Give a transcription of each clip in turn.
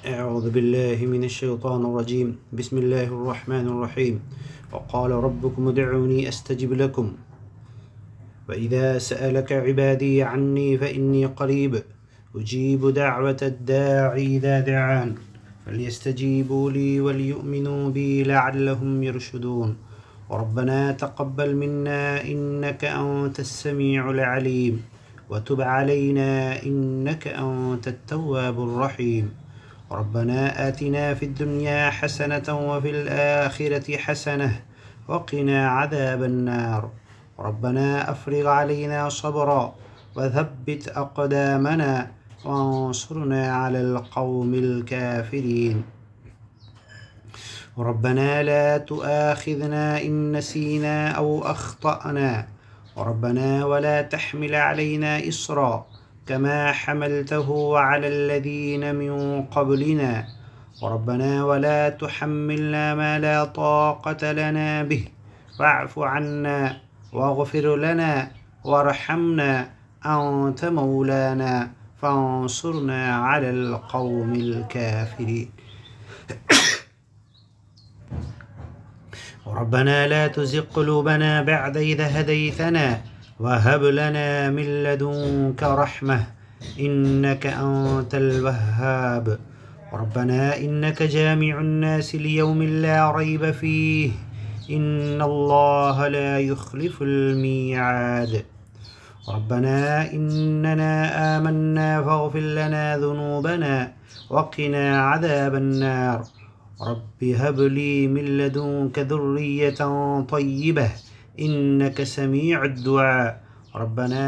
أعوذ بالله من الشيطان الرجيم. بسم الله الرحمن الرحيم. وقال ربكم ادعوني أستجب لكم وإذا سألك عبادي عني فإني قريب أجيب دعوة الداعي إذا دعان فليستجيبوا لي وليؤمنوا بي لعلهم يرشدون. ربنا تقبل منا إنك أنت السميع العليم وتب علينا إنك أنت التواب الرحيم. ربنا آتنا في الدنيا حسنة وفي الآخرة حسنة وقنا عذاب النار. ربنا أفرغ علينا صبرا وثبت أقدامنا وانصرنا على القوم الكافرين. ربنا لا تؤاخذنا إن نسينا أو أخطأنا. ربنا ولا تحمل علينا إصرا كما حملته على الذين من قبلنا. ربنا ولا تحملنا ما لا طاقة لنا به واعف عنا واغفر لنا وارحمنا أنت مولانا فانصرنا على القوم الكافرين. ربنا لا تزغ قلوبنا بعد إذ هديتنا وهب لنا من لدنك رحمة إنك أنت الوهاب. ربنا إنك جامع الناس ليوم لا ريب فيه إن الله لا يخلف الميعاد. ربنا إننا آمنا فاغفر لنا ذنوبنا وقنا عذاب النار. رب هب لي من لدنك ذرية طيبة إنك سميع الدعاء. ربنا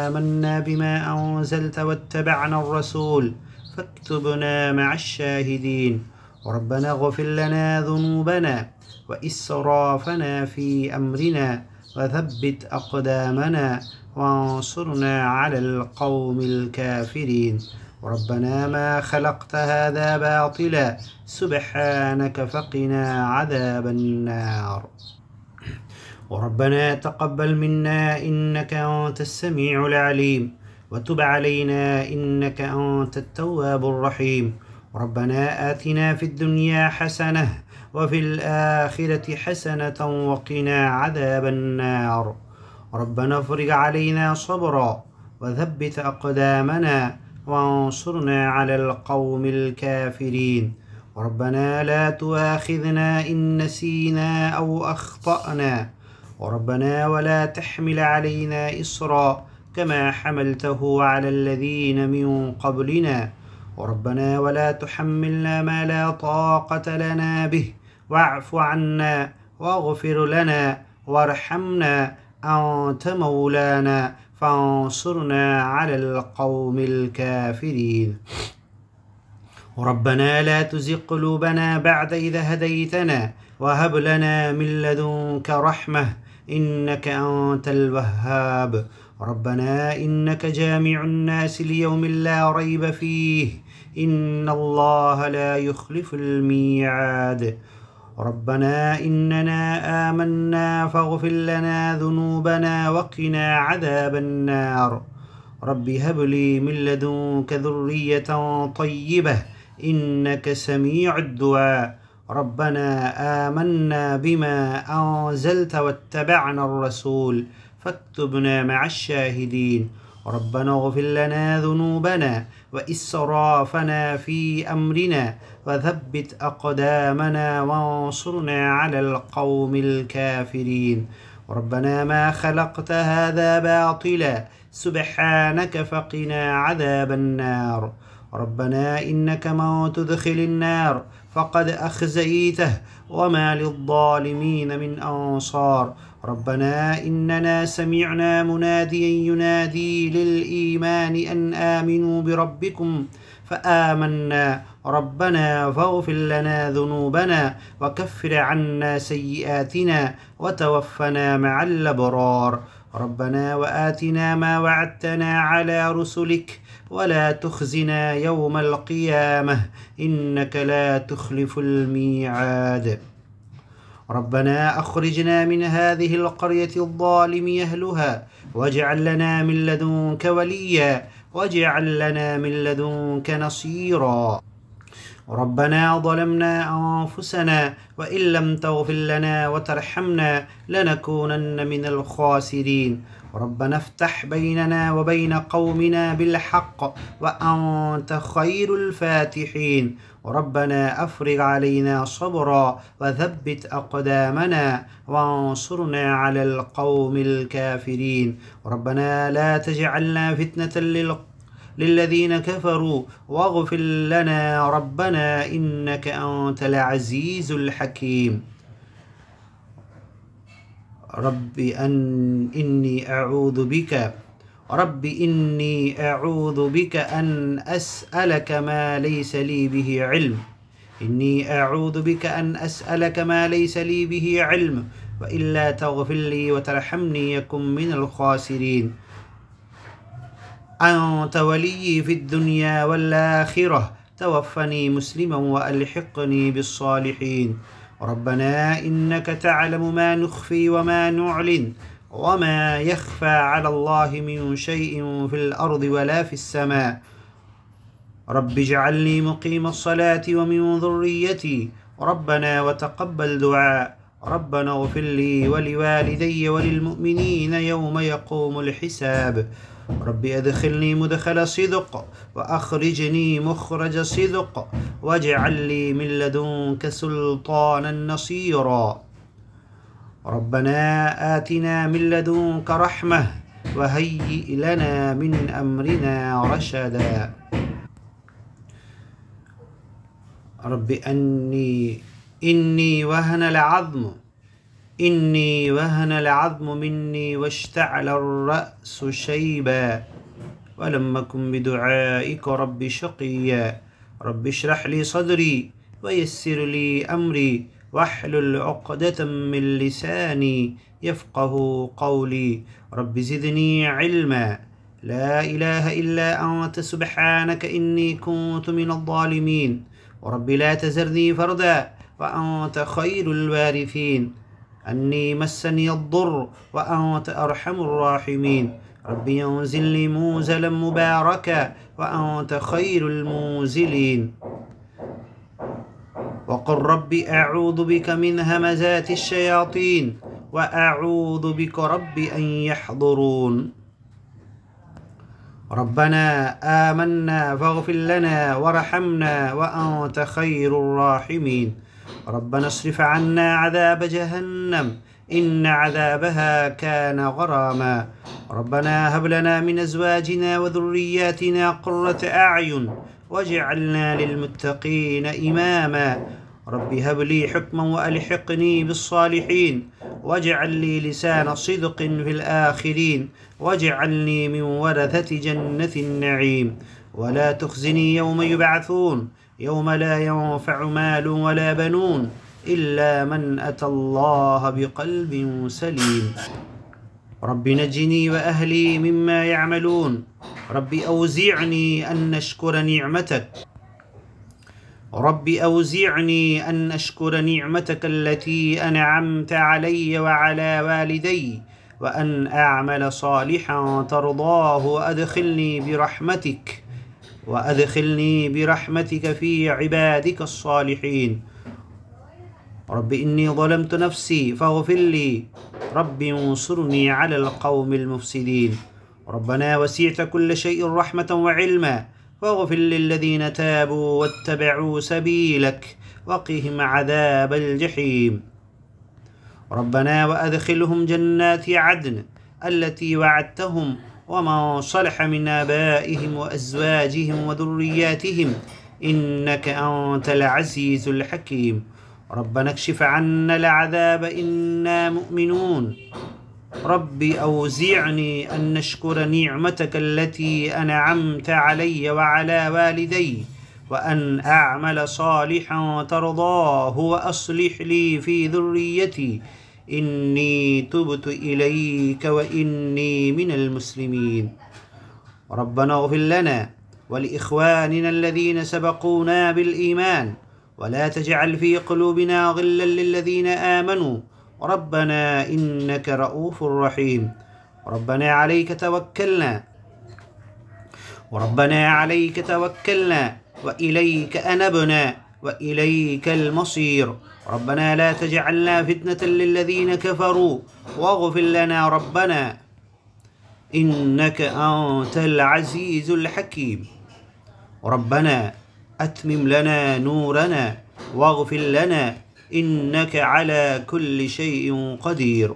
آمنا بما أنزلت واتبعنا الرسول فاكتبنا مع الشاهدين. ربنا اغفر لنا ذنوبنا وإسرافنا في أمرنا وثبت أقدامنا وانصرنا على القوم الكافرين. ربنا ما خلقت هذا باطلا سبحانك فقنا عذاب النار. وربنا تقبل منا إنك أنت السميع العليم وتب علينا إنك أنت التواب الرحيم. ربنا آتنا في الدنيا حسنة وفي الآخرة حسنة وقنا عذاب النار. ربنا افرغ علينا صبرا وثبت أقدامنا وانصرنا على القوم الكافرين. ربنا لا تؤاخذنا إن نسينا أو أخطأنا. ربنا ولا تحمل علينا إصرا كما حملته على الذين من قبلنا. ربنا ولا تحملنا ما لا طاقة لنا به واعف عنا واغفر لنا وارحمنا أنت مولانا فانصرنا على القوم الكافرين. ربنا لا تزغ قلوبنا بعد إذ هديتنا وهب لنا من لدنك رحمة إنك أنت الوهاب. ربنا إنك جامع الناس ليوم لا ريب فيه إن الله لا يخلف الميعاد. ربنا إننا آمنا فاغفر لنا ذنوبنا وقنا عذاب النار. رب هب لي من لدنك ذرية طيبة إنك سميع الدعاء. ربنا آمنا بما أنزلت واتبعنا الرسول فاكتبنا مع الشاهدين. ربنا اغفر لنا ذنوبنا وإسرافنا في أمرنا وثبت أقدامنا وانصرنا على القوم الكافرين. ربنا ما خلقت هذا باطلا سبحانك فقنا عذاب النار. ربنا إنك من تدخل النار فقد أخزيته وما للظالمين من أنصار. ربنا إننا سمعنا مناديا ينادي للإيمان أن آمنوا بربكم فآمنا. ربنا فاغفر لنا ذنوبنا وكفر عنا سيئاتنا وتوفنا مع الأبرار. ربنا وآتنا ما وعدتنا على رسلك ولا تخزنا يوم القيامة إنك لا تخلف الميعاد. ربنا أخرجنا من هذه القرية الظالم أهلها واجعل لنا من لدنك وليا واجعل لنا من لدنك نصيرا. ربنا ظلمنا أنفسنا وإن لم تغفر لنا وترحمنا لنكونن من الخاسرين. ربنا افتح بيننا وبين قومنا بالحق وأنت خير الفاتحين. ربنا أفرغ علينا صبرا وثبت أقدامنا وانصرنا على القوم الكافرين. ربنا لا تجعلنا فتنة للذين كفروا واغفر لنا ربنا إنك أنت العزيز الحكيم. إني أعوذ بك أن أسألك ما ليس لي به علم. إني أعوذ بك أن أسألك ما ليس لي به علم وإلا تغفر لي وترحمني يكن من الخاسرين. أنت ولي في الدنيا والآخرة توفني مسلما وألحقني بالصالحين. ربنا إنك تعلم ما نخفي وما نعلن وما يخفى على الله من شيء في الأرض ولا في السماء. رب اجعلني مقيم الصلاة ومن ذريتي ربنا وتقبل دعاء. ربنا اغفر لي ولوالدي وللمؤمنين يوم يقوم الحساب. رب أدخلني مدخل صدق وأخرجني مخرج صدق واجعل لي من لدنك سلطانا نصيرا. ربنا آتنا من لدنك رحمة وهيئ لنا من أمرنا رشدا. رب إني وهن العظم مني واشتعل الرأس شيبا ولم أكن بدعائك رب شقيا. رب اشرح لي صدري ويسر لي أمري واحلل عقدة من لساني يفقه قولي. رب زدني علما. لا إله إلا أنت سبحانك إني كنت من الظالمين. ورب لا تذرني فردا وأنت خير الوارثين. أني مسني الضر وأنت أرحم الراحمين. ربي أنزل لي منزلا مباركا وأنت خير المنزلين. وقل رب أعوذ بك من همزات الشياطين وأعوذ بك رب أن يحضرون. ربنا آمنا فاغفر لنا وارحمنا وأنت خير الراحمين. ربنا اصرف عنا عذاب جهنم إن عذابها كان غراما. ربنا هب لنا من أزواجنا وذرياتنا قرة أعين واجعلنا للمتقين إماما. رب هب لي حكما وألحقني بالصالحين واجعل لي لسان صدق في الآخرين واجعلني من ورثة جنة النعيم. ولا تخزني يوم يبعثون يوم لا ينفع مال ولا بنون إلا من أتى الله بقلب سليم. رب نجني وأهلي مما يعملون. رب أوزعني أن أشكر نعمتك التي أنعمت علي وعلى والدي وأن أعمل صالحا ترضاه وأدخلني برحمتك في عبادك الصالحين. رب إني ظلمت نفسي فاغفر لي. رب انصرني على القوم المفسدين. ربنا وسعت كل شيء رحمة وعلما فاغفر للذين تابوا واتبعوا سبيلك وقهم عذاب الجحيم. ربنا وأدخلهم جنات عدن التي وعدتهم ومن صلح من آبائهم وأزواجهم وذرياتهم إنك أنت العزيز الحكيم. ربنا اكشف عنا العذاب إنا مؤمنون. رب أوزعني أن نشكر نعمتك التي أنعمت علي وعلى والدي وأن أعمل صالحا ترضاه وأصلح لي في ذريتي إني تبت إليك وإني من المسلمين. ربنا اغفر لنا ولإخواننا الذين سبقونا بالإيمان ولا تجعل في قلوبنا غلا للذين آمنوا ربنا إنك رؤوف رحيم. ربنا عليك توكلنا وربنا عليك توكلنا وإليك أنبنا وإليك المصير. ربنا لا تجعلنا فتنة للذين كفروا واغفر لنا ربنا إنك أنت العزيز الحكيم. ربنا أتمم لنا نورنا واغفر لنا إنك على كل شيء قدير.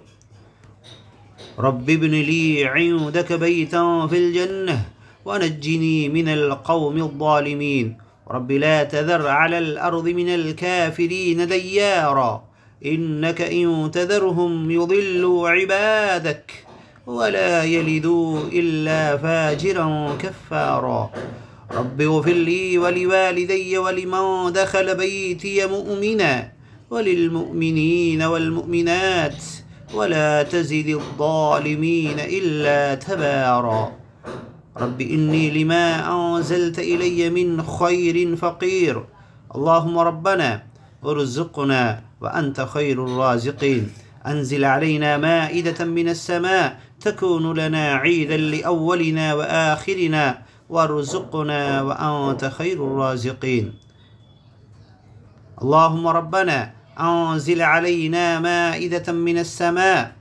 رب ابن لي عندك بيتا في الجنة ونجني من القوم الظالمين. رب لا تذر على الأرض من الكافرين ديارا إنك إن تذرهم يضلوا عبادك ولا يلدوا إلا فاجرا كفارا. رب اغفر لي ولوالدي ولمن دخل بيتي مؤمنا وللمؤمنين والمؤمنات ولا تزد الظالمين إلا تبارا. رب إني لما أنزلت إلي من خير فقير. اللهم ربنا ارزقنا وأنت خير الرازقين. أنزل علينا مائدة من السماء تكون لنا عيدا لأولنا وآخرنا وارزقنا وأنت خير الرازقين. اللهم ربنا أنزل علينا مائدة من السماء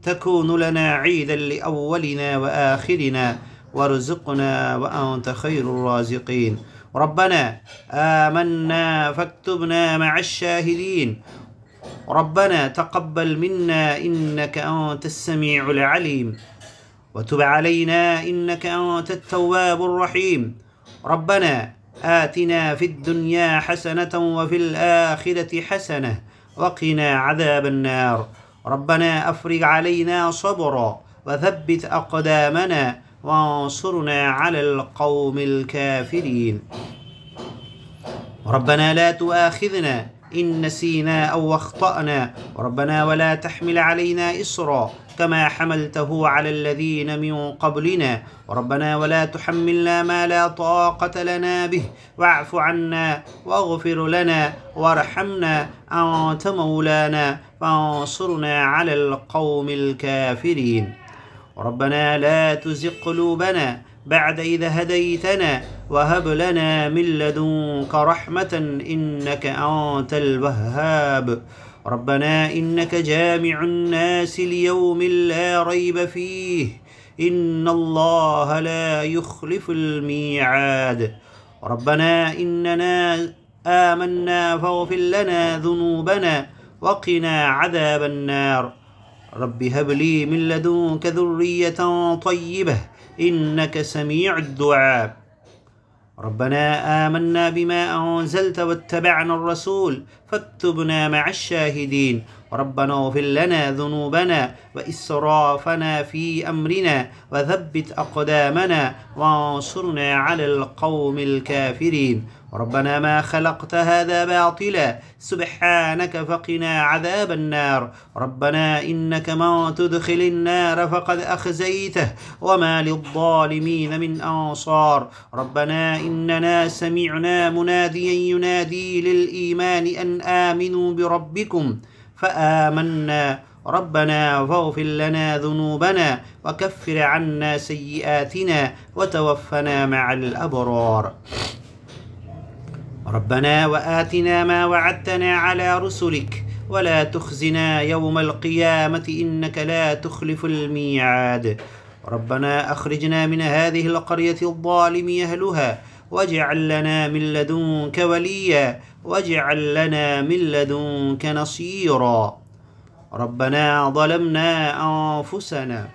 تكون لنا عيدا لأولنا وآخرنا وارزقنا وأنت خير الرازقين. ربنا آمنا فاكتبنا مع الشاهدين. ربنا تقبل منا إنك أنت السميع العليم وتب علينا إنك أنت التواب الرحيم. ربنا آتنا في الدنيا حسنة وفي الآخرة حسنة وقنا عذاب النار. ربنا أفرغ علينا صبرا وثبت أقدامنا وانصرنا على القوم الكافرين. ربنا لا تؤاخذنا إن نسينا أو أخطأنا. ربنا ولا تحمل علينا إصرا كما حملته على الذين من قبلنا. ربنا ولا تحملنا ما لا طاقة لنا به واعف عنا واغفر لنا وارحمنا أنت مولانا فانصرنا على القوم الكافرين. ربنا لا تزغ قلوبنا بعد إذا هديتنا وهب لنا من لدنك رحمة إنك أنت الوهاب. ربنا إنك جامع الناس ليوم لا ريب فيه إن الله لا يخلف الميعاد. ربنا إننا آمنا فاغفر لنا ذنوبنا وقنا عذاب النار. رب هب لي من لدنك ذرية طيبة إنك سميع الدعاء. ربنا آمنا بما أنزلت واتبعنا الرسول فاكتبنا مع الشاهدين. ربنا اغفر لنا ذنوبنا وإسرافنا في أمرنا وثبت أقدامنا وانصرنا على القوم الكافرين. ربنا ما خلقت هذا باطلا سبحانك فقنا عذاب النار. ربنا إنك من تدخل النار فقد أخزيته وما للظالمين من أنصار. ربنا إننا سمعنا مناديا ينادي للإيمان أن آمنوا بربكم فآمنا. ربنا فاغفر لنا ذنوبنا وكفر عنا سيئاتنا وتوفنا مع الأبرار. ربنا وآتنا ما وعدتنا على رسلك ولا تخزنا يوم القيامة إنك لا تخلف الميعاد. ربنا أخرجنا من هذه القرية الظالم أهلها واجعل لنا من لدنك وليا واجعل لنا من لدنك نصيرا. ربنا ظلمنا أنفسنا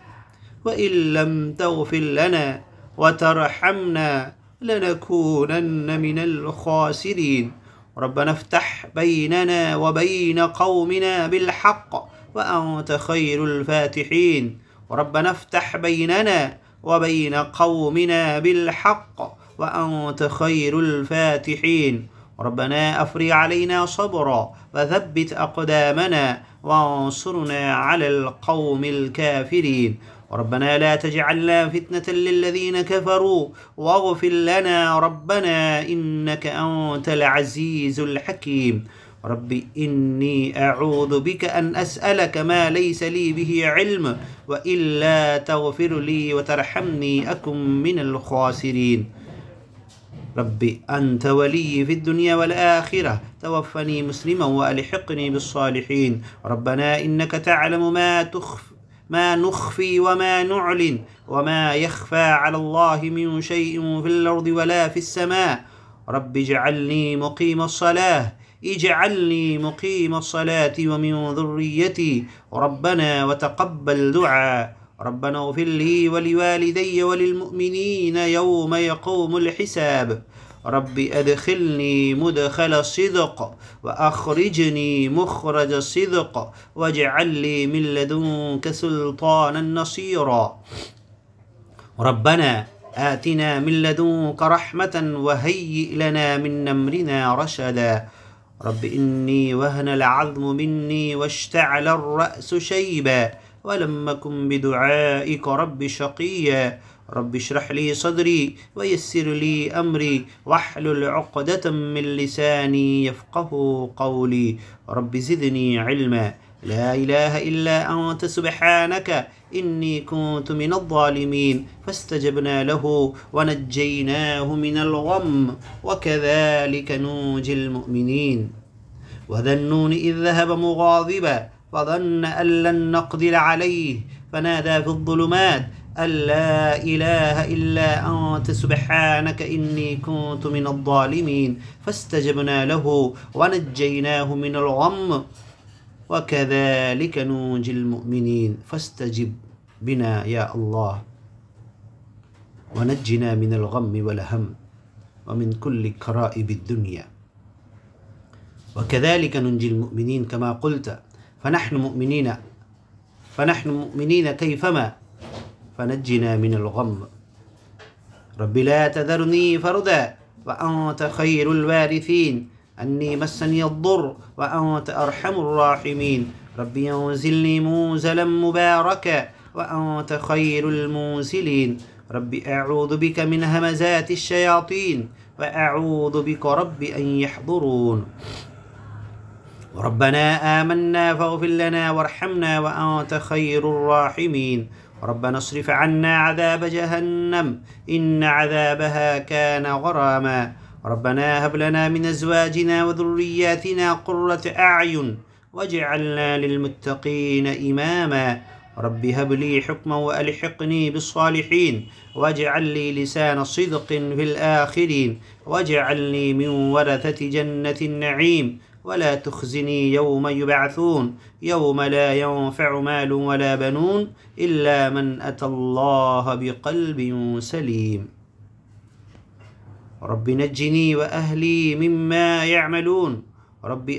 وإن لم تغفر لنا وترحمنا لنكونن من الخاسرين. ربنا افتح بيننا وبين قومنا بالحق وأنت خير الفاتحين. ربنا افتح بيننا وبين قومنا بالحق وأنت خير الفاتحين. ربنا أفرغ علينا صبرا وثبت أقدامنا وانصرنا على القوم الكافرين. ربنا لا تجعلنا فتنة للذين كفروا واغفر لنا ربنا إنك أنت العزيز الحكيم. رب إني أعوذ بك أن أسألك ما ليس لي به علم وإلا تغفر لي وترحمني أكن من الخاسرين رب أنت ولي في الدنيا والآخرة توفني مسلما وألحقني بالصالحين ربنا إنك تعلم ما نخفي وما نعلن وما يخفى على الله من شيء في الأرض ولا في السماء رب اجعلني مقيم الصلاة ومن ذريتي ربنا وتقبل دعاء ربنا اغفر لي ولوالدي وللمؤمنين يوم يقوم الحساب رب أدخلني مدخل صدق وأخرجني مخرج صدق واجعل لي من لدنك سلطانا نصيرا ربنا آتنا من لدنك رحمة وهيئ لنا من أمرنا رشدا رب إني وهن العظم مني واشتعل الرأس شيبا ولم أكن بدعائك رب شقيا رب اشرح لي صدري ويسر لي أمري واحلل عقدة من لساني يفقه قولي رب زدني علما لا إله إلا أنت سبحانك إني كنت من الظالمين فاستجبنا له ونجيناه من الغم وكذلك ننجي المؤمنين وذا النون إذ ذهب مغاضبا فظن أن لن نقدر عليه فنادى في الظلمات أن لا إله إلا أنت سبحانك إني كنت من الظالمين فاستجبنا له ونجيناه من الغم وكذلك ننجي المؤمنين فاستجب بنا يا الله ونجنا من الغم والهم ومن كل كرائب الدنيا وكذلك ننجي المؤمنين كما قلت فنحن مؤمنين كيفما فنجنا من الغم رب لا تذرني فردا وأنت خير الوارثين أني مسني الضر وأنت أرحم الراحمين رب ينزلني منزلا مباركا وأنت خير المنزلين رب أعوذ بك من همزات الشياطين وأعوذ بك رب أن يحضرون ربنا آمنا فاغفر لنا وارحمنا وأنت خير الراحمين ربنا اصرف عنا عذاب جهنم إن عذابها كان غراما ربنا هب لنا من أزواجنا وذرياتنا قرة أعين واجعلنا للمتقين إماما رب هب لي حكما وألحقني بالصالحين واجعل لي لسان صدق في الآخرين واجعلني من ورثة جنة النعيم ولا تخزني يوم يبعثون يوم لا ينفع مال ولا بنون إلا من أتى الله بقلب سليم رب نجني وأهلي مما يعملون رب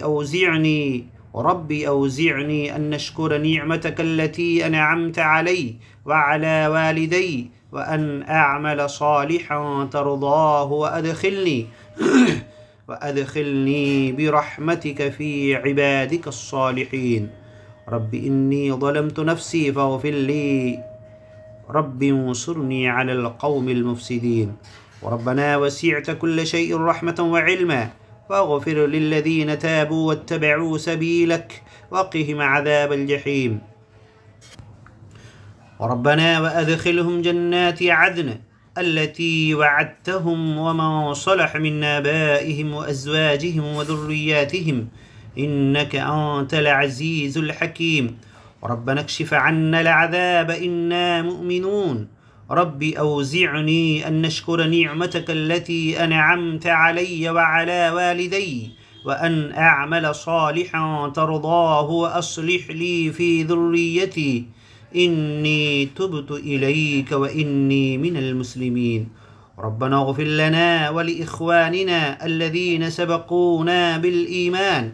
أوزعني أن نشكر نعمتك التي أنعمت علي وعلى والدي وأن أعمل صالحا ترضاه وأدخلني برحمتك في عبادك الصالحين رب إني ظلمت نفسي فاغفر لي رب انصرني على القوم المفسدين وربنا وسعت كل شيء رحمة وعلما فاغفر للذين تابوا واتبعوا سبيلك وقهم عذاب الجحيم وربنا وأدخلهم جنات عدن التي وعدتهم ومن صلح من آبائهم وأزواجهم وذرياتهم إنك أنت العزيز الحكيم ربنا اكشف عنا العذاب إنا مؤمنون رب أوزعني أن نشكر نعمتك التي أنعمت علي وعلى والدي وأن أعمل صالحا ترضاه وأصلح لي في ذريتي إني تبت إليك وإني من المسلمين ربنا اغفر لنا ولإخواننا الذين سبقونا بالإيمان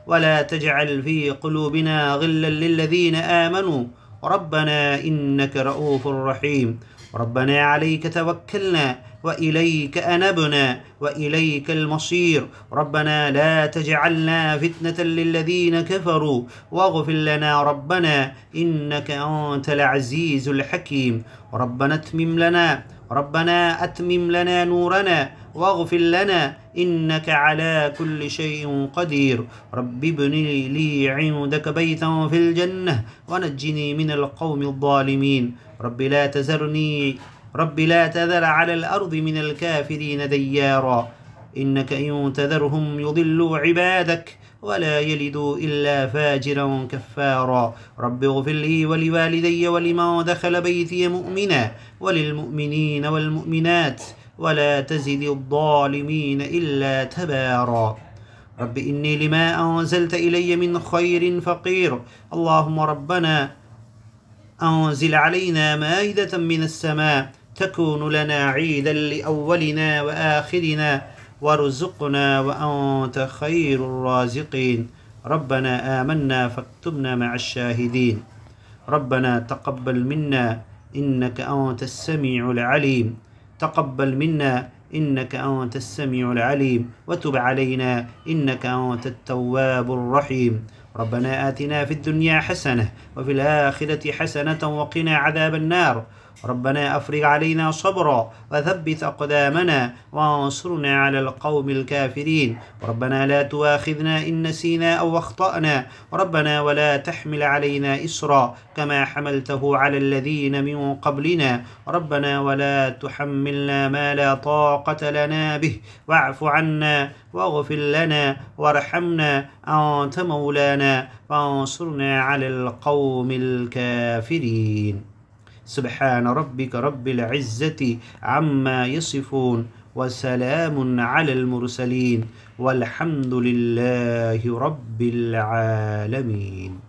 ولا تجعل في قلوبنا غلا للذين آمنوا ربنا إنك رؤوف رحيم ربنا عليك توكلنا وإليك أنبنا وإليك المصير ربنا لا تجعلنا فتنة للذين كفروا واغفر لنا ربنا إنك أنت العزيز الحكيم ربنا اتمم لنا ربنا أتمم لنا نورنا واغفر لنا إنك على كل شيء قدير. رب ابن لي عندك بيتا في الجنة ونجني من القوم الظالمين. رب لا تذر على الأرض من الكافرين ديارا إنك إن تذرهم يضلوا عبادك ولا يلدوا إلا فاجرا كفارا. رب اغفر لي ولوالدي ولمن دخل بيتي مؤمنا وللمؤمنين والمؤمنات ولا تزد الظالمين إلا تبارا. رب إني لما أنزلت إلي من خير فقير. اللهم ربنا أنزل علينا مائدة من السماء تكون لنا عيدا لأولنا وآخرنا وارزقنا وأنت خير الرازقين. ربنا آمنا فاكتبنا مع الشاهدين. ربنا تقبل منا إنك أنت السميع العليم. تقبل منا إنك أنت السميع العليم وتب علينا إنك أنت التواب الرحيم. ربنا آتنا في الدنيا حسنة وفي الآخرة حسنة وقنا عذاب النار. ربنا أفرغ علينا صبرا وثبت أقدامنا وانصرنا على القوم الكافرين. ربنا لا تؤاخذنا إن نسينا أو أخطأنا. ربنا ولا تحمل علينا إصرا كما حملته على الذين من قبلنا. ربنا ولا تحملنا ما لا طاقة لنا به واعف عنا واغفر لنا وارحمنا أنت مولانا فانصرنا على القوم الكافرين. سبحان ربك رب العزة عما يصفون وسلام على المرسلين والحمد لله رب العالمين.